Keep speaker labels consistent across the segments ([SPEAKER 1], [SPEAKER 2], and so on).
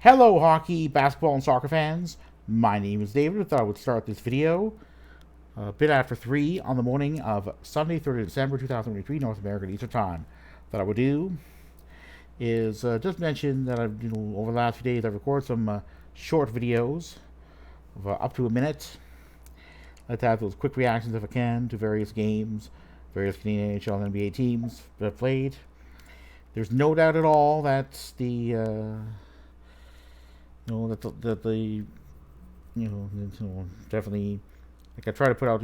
[SPEAKER 1] Hello, hockey, basketball, and soccer fans. My name is David. I thought I would start this video a bit after 3 on the morning of Sunday, 3rd of December 2023, North American Eastern Time. What I would do is just mention that I've, over the last few days, I've recorded some short videos of up to a minute. I like to have those quick reactions if I can to various games, various Canadian NHL and NBA teams that I've played. There's no doubt at all that definitely, like, I try to put out,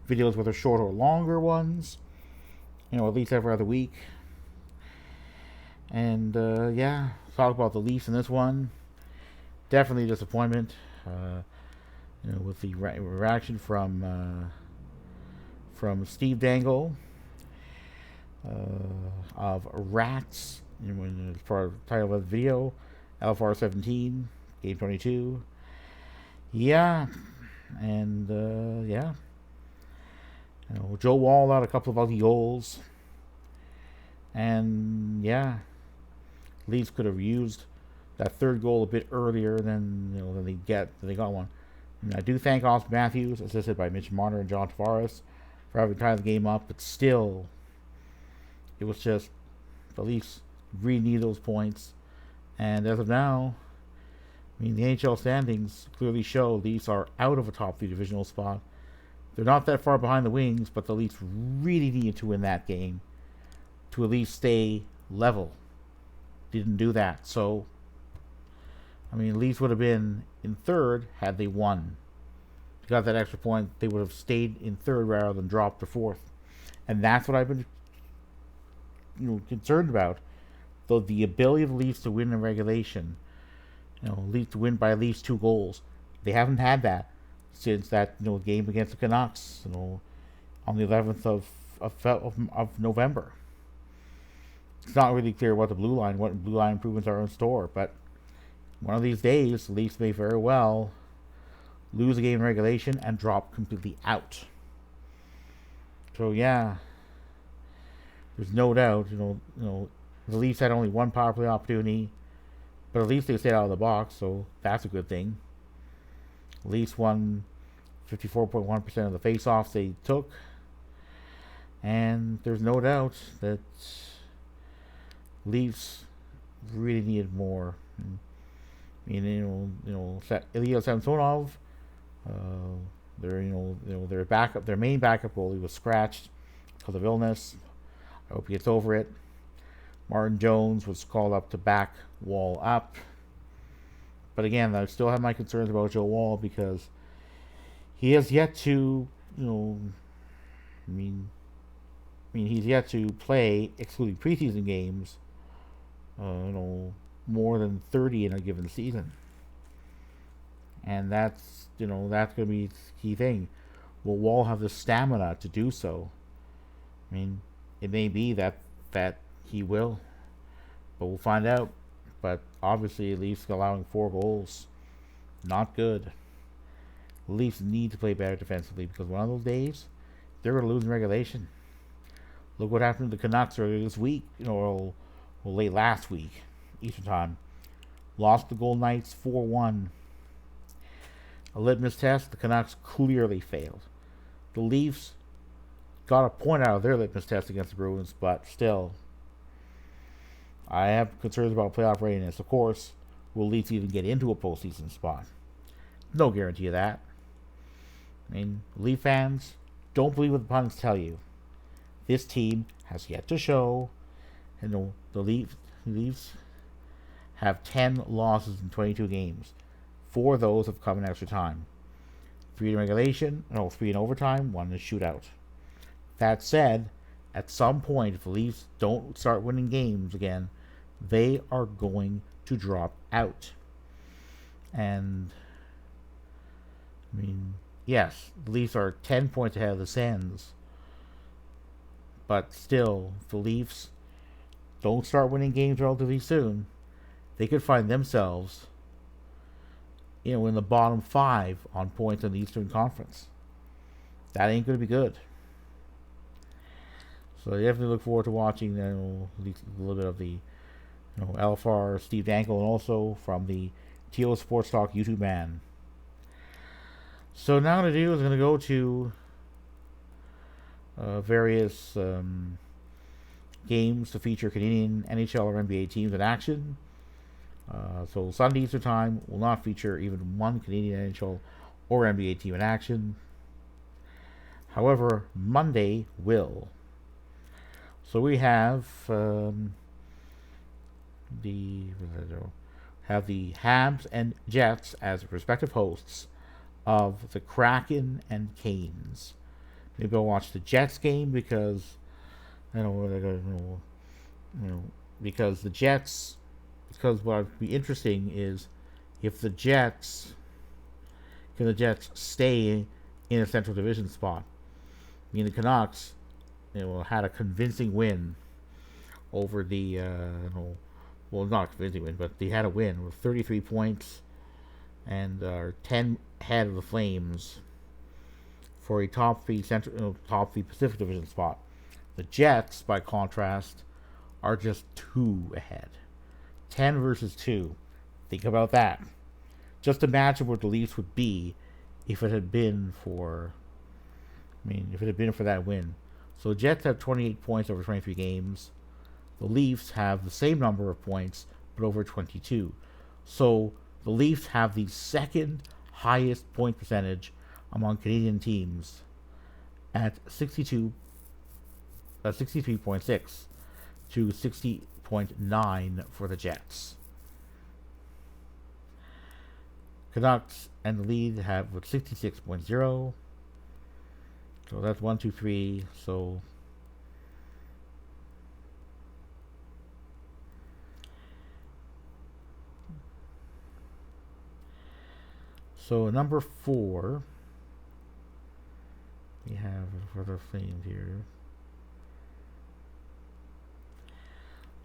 [SPEAKER 1] videos whether shorter or longer ones, at least every other week. And, talk about the Leafs in this one. Definitely a disappointment, with the reaction from Steve Dangle, of Rats, as part of the title of the video, LFR 17, Game 22. Yeah, and Joe Woll had a couple of ugly goals, and Leafs could have used that third goal a bit earlier than they got one. And I do thank Austin Matthews, assisted by Mitch Marner and John Tavares, for having tied the game up, but still, it was just the Leafs really need those points. And as of now, the NHL standings clearly show Leafs are out of a top 3 divisional spot. They're not that far behind the Wings, but the Leafs really needed to win that game to at least stay level. Didn't do that. So, Leafs would have been in third had they won. If they got that extra point, they would have stayed in third rather than dropped to fourth. And that's what I've been concerned about. Though the ability of the Leafs to win in regulation, Leafs to win by at least 2 goals, they haven't had that since that game against the Canucks, on the 11th of November. It's not really clear what blue line improvements are in store, but one of these days, the Leafs may very well lose a game in regulation and drop completely out. So there's no doubt, the Leafs had only one power play opportunity, but at least they stayed out of the box, so that's a good thing. Leafs won 54.1% of the face-offs they took, and there's no doubt that Leafs really needed more. Ilya Samsonov, their main backup goalie was scratched because of illness. I hope he gets over it. Martin Jones was called up to back Woll up. But again, I still have my concerns about Joe Woll because he has yet to, he's yet to play, excluding preseason games, more than 30 in a given season. And that's going to be the key thing. Will Woll have the stamina to do so? It may be that he will, but we'll find out. But obviously, Leafs allowing 4 goals, not good. Leafs need to play better defensively because one of those days, they're going to lose in regulation. Look what happened to the Canucks earlier this week, or late last week, Eastern Time. Lost the Golden Knights 4-1. A litmus test, the Canucks clearly failed. The Leafs got a point out of their litmus test against the Bruins, but still, I have concerns about playoff readiness. Of course, will Leafs even get into a postseason spot? No guarantee of that. Leaf fans, don't believe what the pundits tell you. This team has yet to show. The Leafs have 10 losses in 22 games. 4 of those have come in extra time. 3 in regulation, 3 in overtime, 1 in shootout. That said, at some point, if the Leafs don't start winning games again, they are going to drop out. And, yes, the Leafs are 10 points ahead of the Sens. But still, if the Leafs don't start winning games relatively soon, they could find themselves, in the bottom 5 on points in the Eastern Conference. That ain't going to be good. So I definitely look forward to watching at least a little bit of the LFR Steve Dangle, and also from the TO Sports Talk YouTube man. So now what I'm going to do is I'm going to go to various games to feature Canadian NHL or NBA teams in action. So Sunday Eastern Time will not feature even one Canadian NHL or NBA team in action. However, Monday will. So we have the Habs and Jets as respective hosts of the Kraken and Canes. Maybe I'll watch the Jets game because because the Jets. Because what would be interesting is if the Jets stay in a Central Division spot. I mean, the Canucks, had a convincing win over the, not a convincing win, but they had a win with 33 points and are 10 ahead of the Flames for a top three Pacific Division spot. The Jets, by contrast, are just 2 ahead. 10 versus 2. Think about that. Just imagine what the Leafs would be if it had been for that win. So the Jets have 28 points over 23 games. The Leafs have the same number of points, but over 22. So the Leafs have the second highest point percentage among Canadian teams at 63.6 to 60.9 for the Jets. Canucks and the lead have with 66.0. So that's 1, 2, 3. So number 4, we have for the Flames here.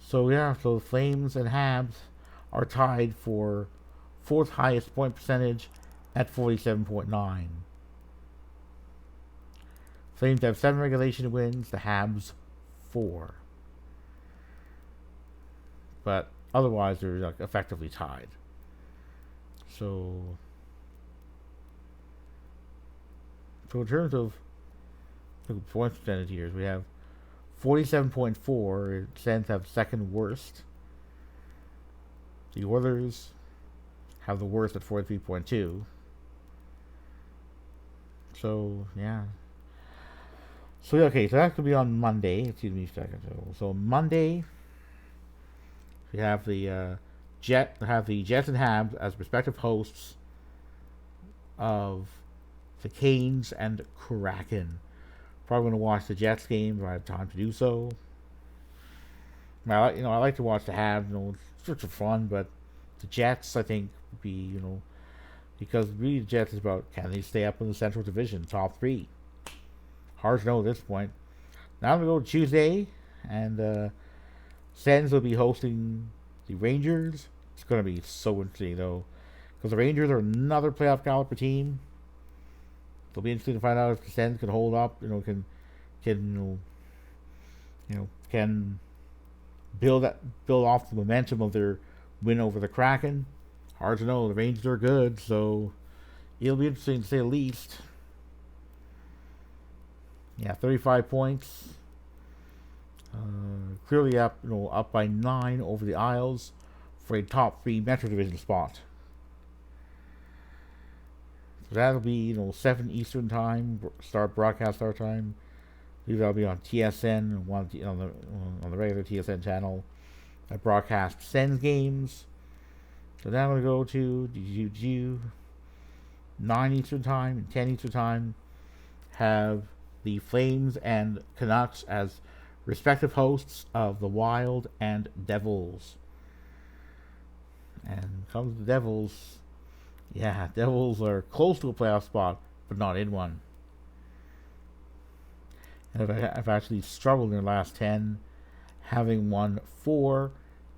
[SPEAKER 1] So the Flames and Habs are tied for 4th highest point percentage at 47.9. Flames have 7 regulation wins, the Habs 4. But otherwise they're effectively tied. So in terms of the point percentage here, we have 47.4. Sens have second worst. The Oilers have the worst at 43.2. So okay, so that's gonna be on Monday. Excuse me a second. So Monday, we have the Jets and Habs as respective hosts of the Canes and Kraken. Probably going to watch the Jets game if I have time to do so. I like to watch the Habs. It's sorts of fun, but the Jets, I think, would be, because really the Jets is about, can they stay up in the Central Division, top 3? Hard to know at this point. Now I'm going to go Tuesday, and Sens will be hosting the Rangers. It's going to be so interesting, though, because the Rangers are another playoff caliber team. It'll be interesting to find out if the Sens can hold up, can build off the momentum of their win over the Kraken. Hard to know. The Rangers are good, so it'll be interesting to say the least. 35 points. Clearly up by 9 over the Isles for a top 3 Metro Division spot. So that'll be 7 Eastern time broadcast start time. I believe that'll be on TSN on the regular TSN channel. I broadcast Sens games. So now I'm going to go to 9 Eastern time and 10 Eastern time. Have the Flames and Canucks as respective hosts of the Wild and Devils. And comes the Devils. Devils are close to a playoff spot, but not in one. And I've actually struggled in their last 10, having won 4,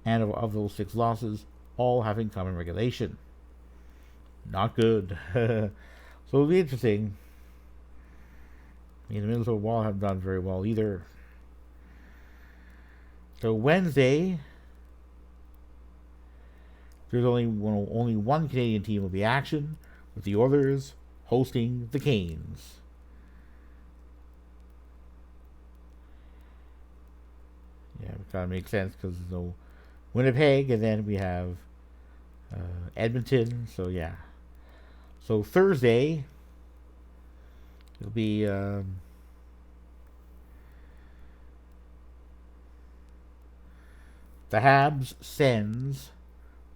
[SPEAKER 1] and of those 6 losses, all having come in regulation. Not good. So it'll be interesting. The Minnesota Wild haven't done very well either. So Wednesday, There's only one Canadian team will be action, with the Oilers hosting the Canes. Yeah, it kind of makes sense because there's no Winnipeg, and then we have Edmonton. So yeah. So Thursday it'll be the Habs, Sens,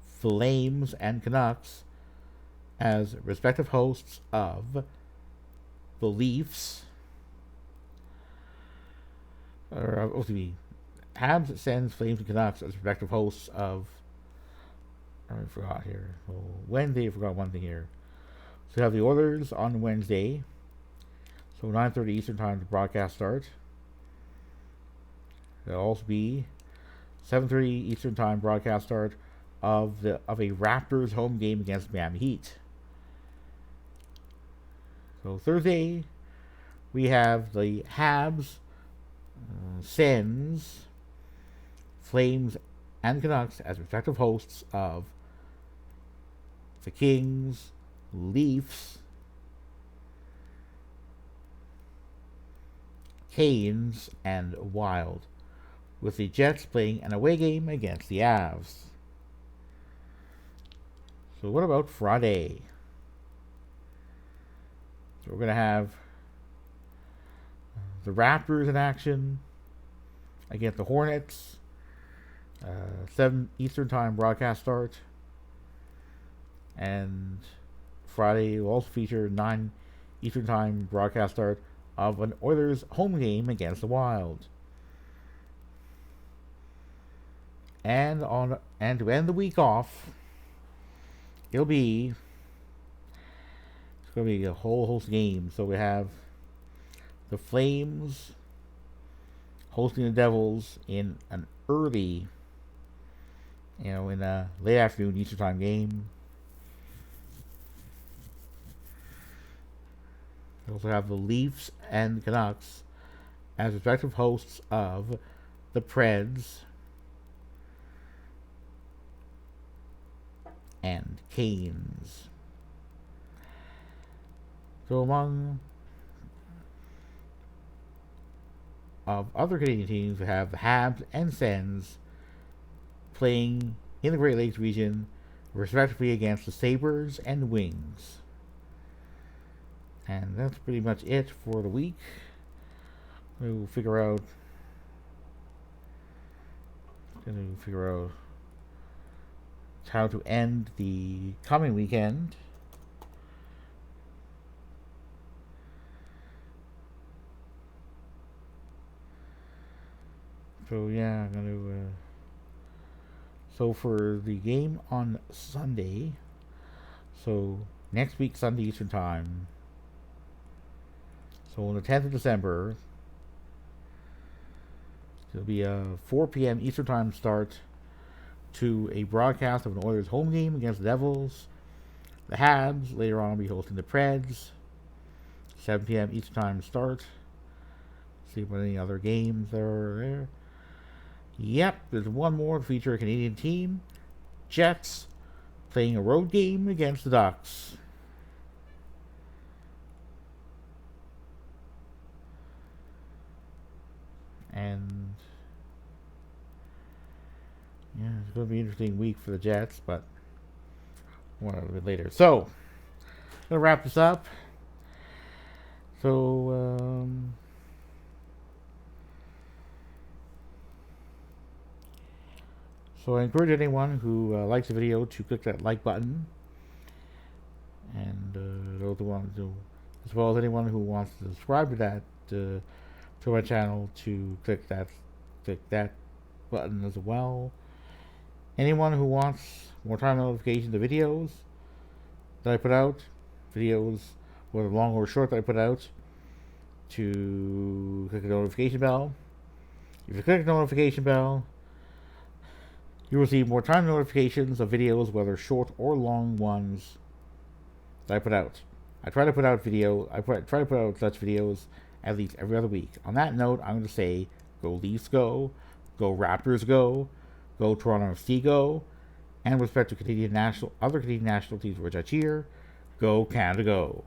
[SPEAKER 1] Flames, and Canucks as respective hosts of the Leafs. Habs, Sens, Flames, and Canucks as respective hosts of. I forgot here. Wednesday, I forgot one thing here. So you have the Oilers on Wednesday. So 9:30 Eastern Time to broadcast start. There'll also be 7:30 Eastern Time broadcast start of a Raptors home game against Miami Heat. So Thursday we have the Habs, Sens, Flames, and Canucks as respective hosts of the Kings, Leafs, Canes, and Wild, with the Jets playing an away game against the Avs. So what about Friday? So we're going to have the Raptors in action against the Hornets. 7 Eastern Time broadcast start. And Friday will also feature 9 Eastern Time broadcast start of an Oilers home game against the Wild. And to end the week off, it's going to be a whole host of games. So we have the Flames hosting the Devils in an early, in a late afternoon Eastern Time game. We also have the Leafs and Canucks as respective hosts of the Preds and Canes. So among of other Canadian teams, we have the Habs and Sens playing in the Great Lakes region, respectively against the Sabres and Wings. And that's pretty much it for the week. We'll figure out how to end the coming weekend. So yeah, I'm gonna. So for the game on Sunday, so next week Sunday Eastern Time. So on the 10th of December, it'll be a 4 p.m. Eastern Time start to a broadcast of an Oilers home game against the Devils. The Habs later on will be hosting the Preds. 7 p.m. Eastern Time start. See what any other games there are there. Yep, there's one more to feature a Canadian team. Jets playing a road game against the Ducks. And yeah, it's going to be an interesting week for the Jets, but more a little bit later. So, I'm going to wrap this up. So, I encourage anyone who likes the video to click that like button, and those who want to, as well as anyone who wants to subscribe to that to my channel, to click that button as well. Anyone who wants more time notifications of videos that I put out, videos whether long or short that I put out, to click the notification bell. If you click the notification bell, you will receive more time notifications of videos, whether short or long ones, that I put out. I try to put out such videos at least every other week. On that note, I'm going to say, go Leafs go, go Raptors go, go Toronto FC go, and with respect to Canadian national other Canadian national teams for which I cheer, go Canada go.